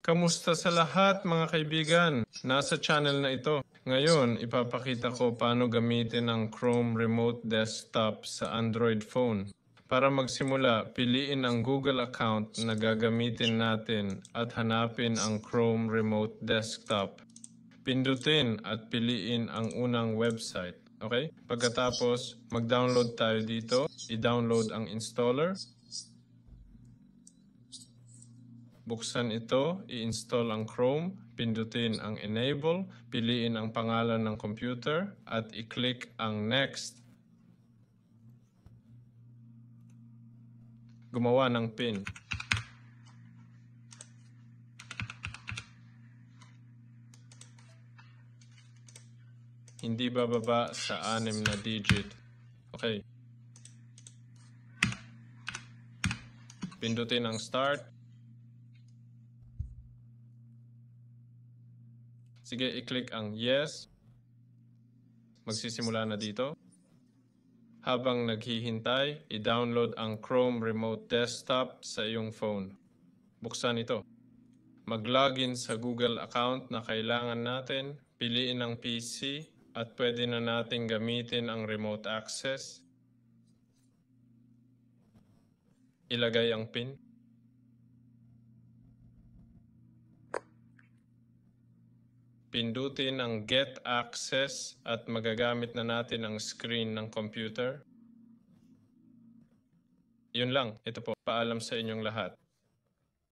Kamusta sa lahat mga kaibigan? Nasa channel na ito. Ngayon, ipapakita ko paano gamitin ang Chrome Remote Desktop sa Android phone. Para magsimula, piliin ang Google account na gagamitin natin at hanapin ang Chrome Remote Desktop. Pindutin at piliin ang unang website. Okay? Pagkatapos, mag-download tayo dito. I-download ang installer. Buksan ito, i-install ang Chrome, pindutin ang Enable, piliin ang pangalan ng computer, at i-click ang Next. Gumawa ng PIN. Hindi bababa sa 6 na digit. Okay. Pindutin ang Start. Sige, i-click ang Yes. Magsisimula na dito. Habang naghihintay, i-download ang Chrome Remote Desktop sa iyong phone. Buksan ito. Mag-login sa Google account na kailangan natin, piliin ang PC at pwede na natin gamitin ang remote access. Ilagay ang PIN. Pindutin ang Get Access at magagamit na natin ang screen ng computer. Yun lang, ito po. Paalam sa inyong lahat.